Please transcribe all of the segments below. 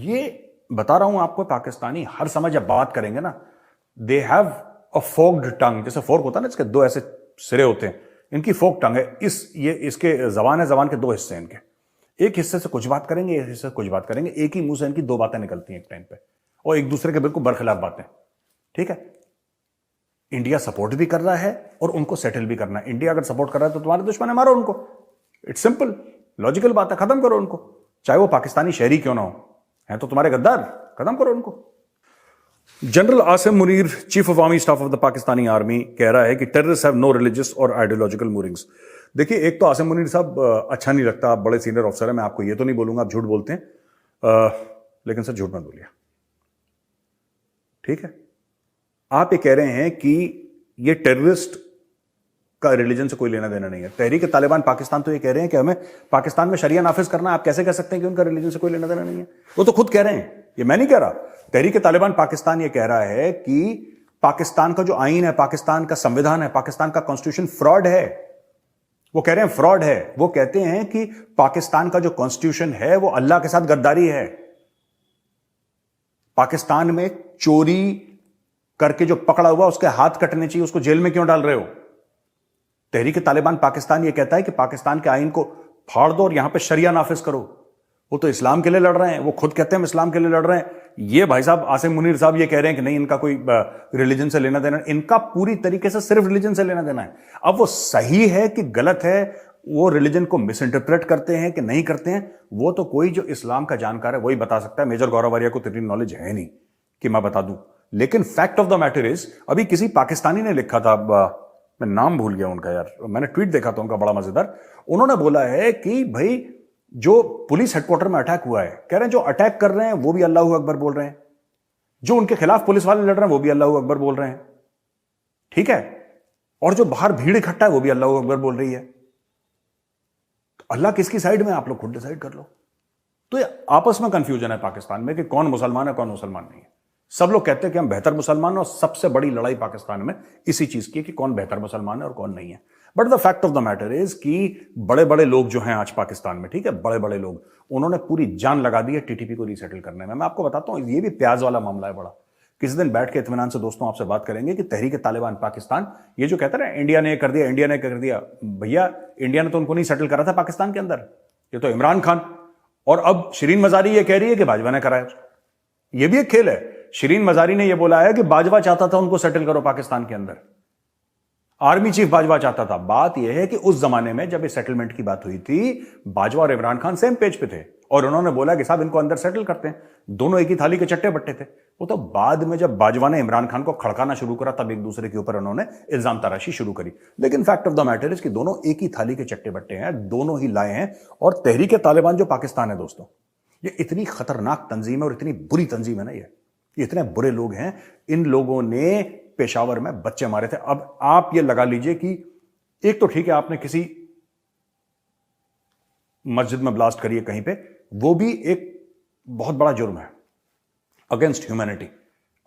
ये बता रहा हूं आपको, पाकिस्तानी हर समय जब बात करेंगे ना, दे हैव अ फोक्ड टंग। जैसे फोर्क होता है ना, इसके दो ऐसे सिरे होते हैं, इनकी फोक टंग है। इसके जबान है, जबान के दो हिस्से हैं इनके। एक हिस्से से कुछ बात करेंगे, एक हिस्से से कुछ बात करेंगे, एक ही मुंह से इनकी दो बातें निकलती हैं एक टाइम पे, और एक दूसरे के बिल्कुल बरखिलाफ बातें। ठीक है, इंडिया सपोर्ट भी कर रहा है और उनको सेटल भी करना है। इंडिया अगर सपोर्ट कर रहा है तो तुम्हारे दुश्मन है, मारो उनको। इट्स सिंपल, लॉजिकल बात है, खत्म करो उनको, चाहे वो पाकिस्तानी शहरी क्यों ना हो, है तो तुम्हारे गद्दार, खत्म करो उनको। General Asim Munir, chief of army staff of the Pakistani army, कह रहा है कि टेररिस्ट हैव नो रिलीजियस और आइडियोलॉजिकल मूविंग्स। देखिए, एक तो आसिम मुनीर साहब अच्छा नहीं लगता, आप बड़े सीनियर ऑफिसर हैं, मैं आपको ये तो नहीं बोलूंगा आप झूठ बोलते हैं, लेकिन सर झूठ मत बोलिए। ठीक है, आप ये कह रहे हैं कि ये टेररिस्ट का रिलीजन से कोई लेना देना नहीं है। तहरीक तालिबान पाकिस्तान तो ये कह रहे हैं कि हमें पाकिस्तान में शरिया नाफिज करना है। आप कैसे कह सकते हैं कि उनका रिलीजन से कोई लेना देना नहीं है? वो तो खुद कह रहे हैं, ये मैं नहीं कह रहा। तहरीक तालिबान पाकिस्तान ये कह रहा है कि पाकिस्तान का जो आईन है, पाकिस्तान का संविधान है, पाकिस्तान का कॉन्स्टिट्यूशन फ्रॉड है। वो कह रहे हैं फ्रॉड है। वो कहते हैं कि पाकिस्तान का जो कॉन्स्टिट्यूशन है वो अल्लाह के साथ गद्दारी है। पाकिस्तान में चोरी करके जो पकड़ा हुआ उसके हाथ कटने चाहिए, उसको जेल में क्यों डाल रहे हो? तहरीक तालिबान पाकिस्तान ये कहता है कि पाकिस्तान के आईन को फाड़ दो और यहां पे शरिया नाफिज करो। वो तो इस्लाम के लिए लड़ रहे हैं, वो खुद कहते हैं हम इस्लाम के लिए लड़ रहे हैं। ये भाई साहब आसिम मुनीर साहब ये कह रहे हैं कि नहीं, इनका कोई रिलीजन से लेना देना, इनका पूरी तरीके से सिर्फ रिलीजन से लेना देना है। अब वो सही है कि गलत है, वो रिलीजन को मिस इंटरप्रेट करते हैं कि नहीं करते हैं, वो तो कोई जो इस्लाम का जानकार है वही बता सकता है। मेजर गौरव आर्या को इतनी नॉलेज है नहीं कि मैं बता दूं। लेकिन fact of the matter is, अभी किसी पाकिस्तानी ने लिखा था, मैं नाम भूल गया उनका यार, मैंने ट्वीट देखा था उनका बड़ा मजेदार। उन्होंने बोला है कि भाई जो पुलिस हेडक्वार्टर में अटैक हुआ है, कह रहे हैं जो अटैक कर रहे हैं वो भी अल्लाहू अकबर बोल रहे हैं, जो उनके खिलाफ पुलिस वाले लड़ रहे हैं वो भी अल्लाहू अकबर बोल रहे हैं। ठीक है, और जो बाहर भीड़ इकट्ठा है वो भी अल्लाहू अकबर बोल रही है। तो अल्लाह किसकी साइड में, आप लोग खुद डिसाइड कर लो। तो ये आपस में कंफ्यूजन है पाकिस्तान में कि कौन मुसलमान है कौन मुसलमान नहीं है। सब लोग कहते हैं कि हम बेहतर मुसलमान हैं, और सबसे बड़ी लड़ाई पाकिस्तान में इसी चीज की है कि कौन बेहतर मुसलमान है और कौन नहीं है। But the fact of the matter is कि बड़े बड़े लोग जो हैं आज पाकिस्तान में, ठीक है, बड़े बड़े लोग, उन्होंने पूरी जान लगा दी है टीटीपी को रीसेटल करने में। मैं आपको बताता हूं, ये भी प्याज वाला मामला है बड़ा। किसी दिन बैठ के इत्मीनान से दोस्तों आपसे बात करेंगे कि तहरीक तालिबान पाकिस्तान, ये जो कहता है ना इंडिया ने कर दिया, इंडिया ने कर दिया, भैया इंडिया ने तो उनको नहीं सेटल करा था पाकिस्तान के अंदर, ये तो इमरान खान। और अब शिरीन मजारी ये कह रही है कि बाजवा ने कराया। ये भी एक खेल है। शिरीन मजारी ने यह बोला है कि बाजवा चाहता था उनको सेटल करो पाकिस्तान के अंदर, आर्मी चीफ बाजवा चाहता था। बात यह है कि उस जमाने में जब इस सेटलमेंट की बात हुई थी, बाजवा और इमरान खान सेम पेज पे थे और उन्होंने बोला कि साहब इनको अंदर सेटल करते हैं, दोनों एक ही थाली के चट्टे बट्टे थे। वो तो बाद में जब बाजवा ने इमरान खान को खड़काना शुरू करा, तब एक दूसरे के ऊपर उन्होंने इल्जाम तराशी शुरू करी। लेकिन fact of the matter is कि दोनों एक ही थाली के चट्टे बट्टे हैं, दोनों ही लाए हैं। और तहरीक तालिबान जो पाकिस्तान है दोस्तों, ये इतनी खतरनाक तंजीम है और इतनी बुरी तंजीम है ना, ये इतने बुरे लोग हैं। इन लोगों ने पेशावर में बच्चे मारे थे। अब आप ये लगा लीजिए कि एक तो ठीक है आपने किसी मस्जिद में ब्लास्ट करी है कहीं पे, वो भी एक बहुत बड़ा जुर्म है अगेंस्ट ह्यूमैनिटी,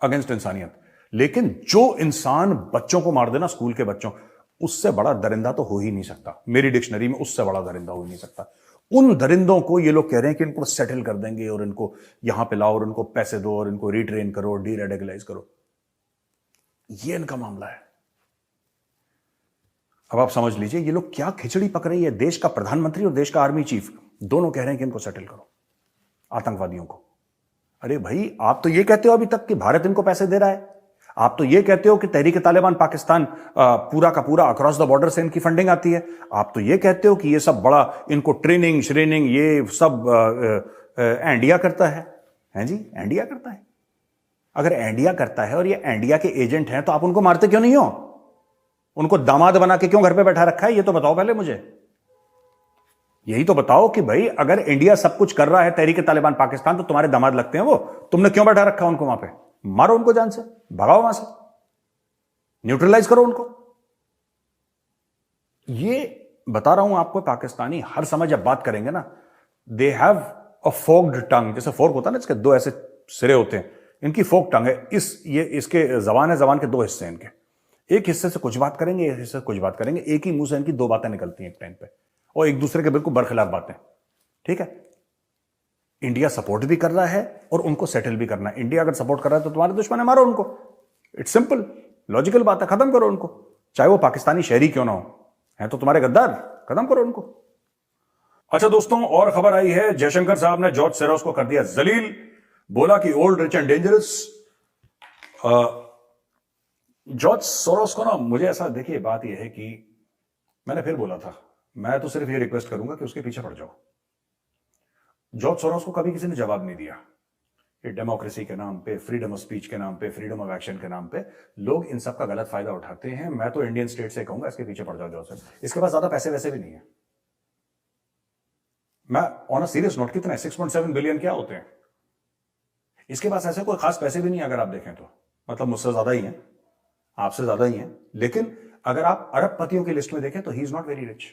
अगेंस्ट इंसानियत। लेकिन जो इंसान बच्चों को मार देना, स्कूल के बच्चों, उससे बड़ा दरिंदा तो हो ही नहीं सकता। मेरी डिक्शनरी में उससे बड़ा दरिंदा हो ही नहीं सकता। उन दरिंदों को ये लोग कह रहे हैं कि इनको सेटल कर देंगे और इनको यहां पे लाओ और इनको पैसे दो और इनको रिट्रेन करो, डीरेडिकलाइज करो। ये इनका मामला है। अब आप समझ लीजिए ये लोग क्या खिचड़ी पक रही है। देश का प्रधानमंत्री और देश का आर्मी चीफ दोनों कह रहे हैं कि इनको सेटल करो, आतंकवादियों को। अरे भाई, आप तो ये कहते हो अभी तक कि भारत इनको पैसे दे रहा है, आप तो ये कहते हो कि तहरीक तालिबान पाकिस्तान पूरा का पूरा अक्रॉस द बॉर्डर से इनकी फंडिंग आती है, आप तो ये कहते हो कि ये सब बड़ा इनको ट्रेनिंग श्रेनिंग ये सब इंडिया करता है। हैं जी, इंडिया करता है। अगर इंडिया करता है और ये इंडिया के एजेंट हैं तो आप उनको मारते क्यों नहीं हो? उनको दामाद बना के क्यों घर पे बैठा रखा है? ये तो बताओ पहले मुझे। यही तो बताओ कि भाई अगर इंडिया सब कुछ कर रहा है तहरीक तालिबान पाकिस्तान, तो तुम्हारे दामाद लगते हैं वो, तुमने क्यों बैठा रखा उनको वहां पे? मारो उनको जान से, भगाओ वहां से, न्यूट्रलाइज करो उनको। ये बता रहा हूं आपको, पाकिस्तानी हर समय जब बात करेंगे ना, दे हैव अ फोक्ड टंग। जैसे फोर्क होता है ना, इसके दो ऐसे सिरे होते हैं, इनकी फोक टंग है। इसके जबान है, जबान के दो हिस्से हैं इनके। एक हिस्से से कुछ बात करेंगे, एक हिस्से से कुछ बात करेंगे, एक ही मुंह से इनकी दो बातें निकलती हैं एक टाइम पे, और एक दूसरे के बिल्कुल बरखिलाफ बातें। ठीक है, इंडिया सपोर्ट भी कर रहा है और उनको सेटल भी करना है। इंडिया अगर सपोर्ट कर रहा है तो तुम्हारे दुश्मन है, मारो उनको। इट्स सिंपल, लॉजिकल बात है, खत्म करो उनको, चाहे वो पाकिस्तानी शहरी क्यों ना हो, है तो तुम्हारे गद्दार, खत्म करो उनको। अच्छा दोस्तों, और खबर आई है, जयशंकर साहब ने जॉर्ज सोरोस को कर दिया जलील, बोला कि old rich and dangerous. George Soros को ना, मुझे ऐसा, देखिए बात यह है कि मैंने फिर बोला था, मैं तो सिर्फ ये रिक्वेस्ट करूंगा कि उसके पीछे पड़ जाओ। जॉर्ज सोरोस को कभी किसी ने जवाब नहीं दिया। ये डेमोक्रेसी के नाम पे, फ्रीडम ऑफ स्पीच के नाम पे, फ्रीडम ऑफ एक्शन के नाम पे लोग इन सब का गलत फायदा उठाते हैं। मैं तो इंडियन स्टेट से कहूंगा इसके पीछे पड़ जाओ जॉर्ज। इसके पास ज्यादा पैसे वैसे भी नहीं है। मैं ऑन अ सीरियस नोट, कितने 6.7 बिलियन क्या होते हैं? इसके पास ऐसे कोई खास पैसे भी नहीं, अगर आप देखें तो, मतलब मुझसे ज्यादा ही है, आपसे ज्यादा ही है, लेकिन अगर आप अरबपतियों की लिस्ट में देखें तो he is not very rich.